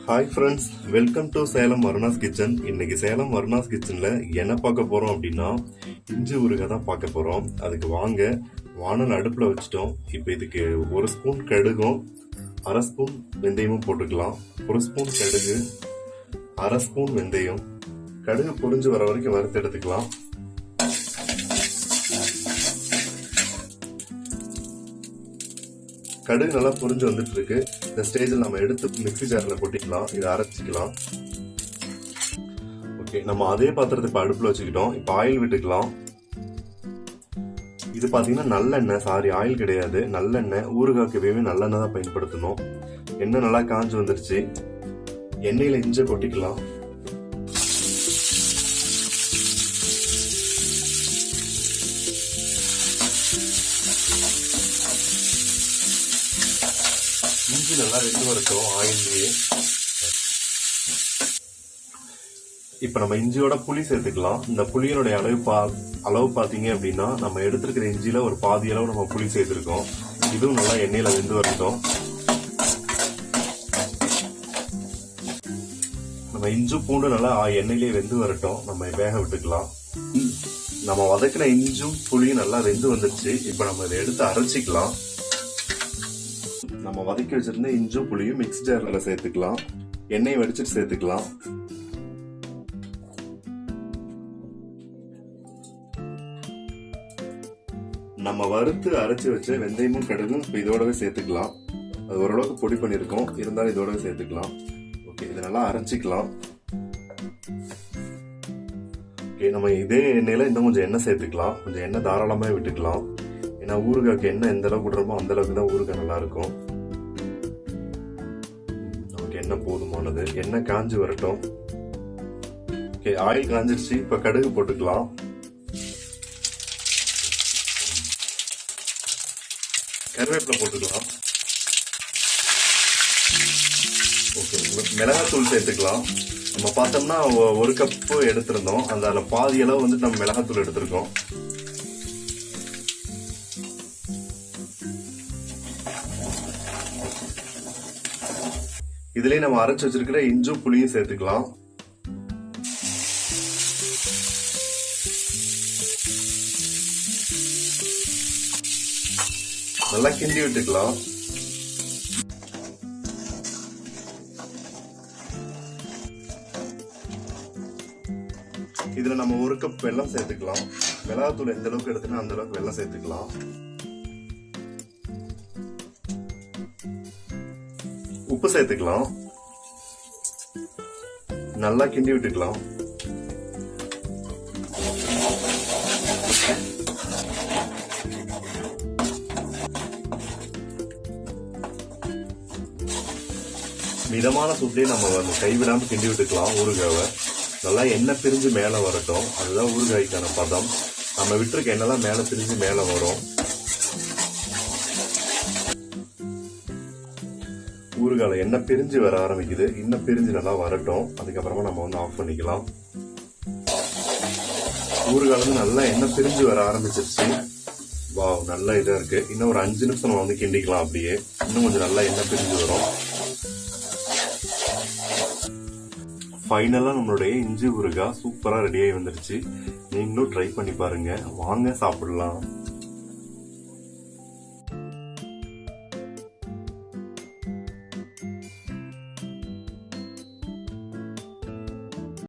Hi friends, welcome to Salem அருணாஸ் kitchen. இன்னைக்கு சேலம் அருணாஸ் கிச்சனில் என்ன பார்க்க போகிறோம் அப்படின்னா இஞ்சி ஊறுகாய் தான் பார்க்க போகிறோம். அதுக்கு வாங்க, வானல் அடுப்பில் வச்சுட்டோம். இப்போ இதுக்கு 1 ஸ்பூன் கடுகும் 1/2 ஸ்பூன் வெந்தயமும் போட்டுக்கலாம். 1 ஸ்பூன் கடுகு 1/2 ஸ்பூன் வெந்தயம். கடுகு பொரிஞ்சு வர வரைக்கும் வறுத்து எடுத்துக்கலாம். கடுகு நல்லா பொரிஞ்சு வந்துட்டு இருக்கு. இந்த ஸ்டேஜில் நம்ம எடுத்து மிக்ஸி ஜாரில் கொட்டிக்கலாம். இதை அரைச்சிக்கலாம். ஓகே, நம்ம அதே பாத்திரத்தை இப்போ அடுப்பில் வச்சுக்கிட்டோம். இப்போ ஆயில் விட்டுக்கலாம். இது பார்த்தீங்கன்னா நல்லெண்ணெய், ஆயில் கிடையாது, நல்லெண்ணெய். ஊறுகாய்க்கு எப்பயுமே நல்லெண்ணெய் தான் பயன்படுத்தணும். எண்ணெய் நல்லா காஞ்சு வந்துருச்சு. எண்ணெயில் இஞ்சி கொட்டிக்கலாம். இஞ்சி நல்லா வெந்து வரட்டும் ஆயிலே. இப்ப நம்ம இஞ்சியோட புளி சேர்த்துக்கலாம். இந்த புளியோட அளவு பாத்தீங்க அப்படின்னா நம்ம எடுத்துருக்கிற இஞ்சியில ஒரு பாதி அளவு நம்ம புளி சேர்த்திருக்கோம். இதுவும் நல்லா எண்ணெயில வெந்து வரட்டும். நம்ம இஞ்சி பூண்டு நல்லா எண்ணெயிலே வெந்து வரட்டும். நம்ம வேக விட்டுக்கலாம். நம்ம வதக்கின இஞ்சும் புளியும் நல்லா வெந்து வந்துருச்சு. இப்ப நம்ம இதை எடுத்து அரைச்சிக்கலாம். நம்ம வதக்கி வச்சிருந்த இஞ்சும் புளியும் மிக்ஸி ஜார்ல சேர்த்துக்கலாம். எண்ணெய் வடிச்சிட்டு சேர்த்துக்கலாம். நம்ம வறுத்து அரைச்சி வச்ச வெந்தயமும் கடுகும் இப்ப இதோடவே சேர்த்துக்கலாம். அது ஓரளவுக்கு பொடி பண்ணிருக்கோம், இருந்தாலும் இதோடவே சேர்த்துக்கலாம். ஓகே, இதை நல்லா அரைச்சிக்கலாம். ஓகே, நம்ம இதே எண்ணெயில இன்னும் கொஞ்சம் எண்ணெய் சேர்த்துக்கலாம். கொஞ்சம் எண்ணெய் தாராளமாக விட்டுக்கலாம். ஏன்னா ஊறுகாய்க்கு எண்ணெய் எந்த அளவுக்கு விடுறோமோ அந்த அளவுக்கு தான் ஊறுகாய் நல்லா இருக்கும். எண்ணெய் போதுமானது. எண்ணெய் காஞ்சு வரட்டும். ஓகே, ஆயில் காஞ்சிருச்சு. இப்ப கடுகு போட்டுக்கலாம். கருவேப்பிலை போட்டுக்கலாம். ஓகே, மிளகாத்தூள் சேர்த்துக்கலாம். நம்ம பார்த்தோம்னா 1 கப்பு எடுத்திருந்தோம். அதில் பாதி அளவு வந்து நம்ம மிளகாத்தூள் எடுத்திருக்கோம். இதுலயே நம்ம அரைச்சு வச்சிருக்கிற இஞ்சும் புளியும் சேர்த்துக்கலாம். நல்லா கிண்டி விட்டுக்கலாம். இதுல நம்ம 1 கப் வெல்லம் சேர்த்துக்கலாம். மிளகாத்தூள் எந்த அளவுக்கு எடுத்துனா அந்த அளவுக்கு வெல்லம் சேர்த்துக்கலாம். உப்பு சேர்த்துக்கலாம். நல்லா கிண்டி விட்டுக்கலாம். மிதமான சூட்லயே நம்ம கைவிடாம கிண்டி விட்டுக்கலாம். ஊறுகாவை நல்லா எண்ணெய் பிரிஞ்சு மேல வரட்டும். அதுதான் ஊறுகாய்க்கான பதம். நம்ம விட்டுருக்க எண்ணெய் தான் மேல பிரிஞ்சு மேல வரும். ஊறுகால எண்ணெய் பிரிஞ்சு வர ஆரம்பிக்குது. இன்னும் பிரிஞ்சு நல்லா வரட்டும். அதுக்கப்புறமா நம்ம வந்து ஆஃப் பண்ணிக்கலாம். ஊறுகால நல்லா எண்ணெய் பிரிஞ்சு வர ஆரம்பிச்சிருச்சு. வாவ், நல்லா இதா இருக்கு. இன்னும் ஒரு 5 நிமிஷம் நம்ம வந்து கிண்டிக்கலாம். அப்படியே இன்னும் கொஞ்சம் நல்லா எண்ணெய் பிரிஞ்சு வரும். ஃபைனலா நம்மளுடைய இஞ்சி ஊறுகாய் சூப்பரா ரெடியாகி வந்துருச்சு. நீங்களும் ட்ரை பண்ணி பாருங்க. வாங்க சாப்பிடலாம்.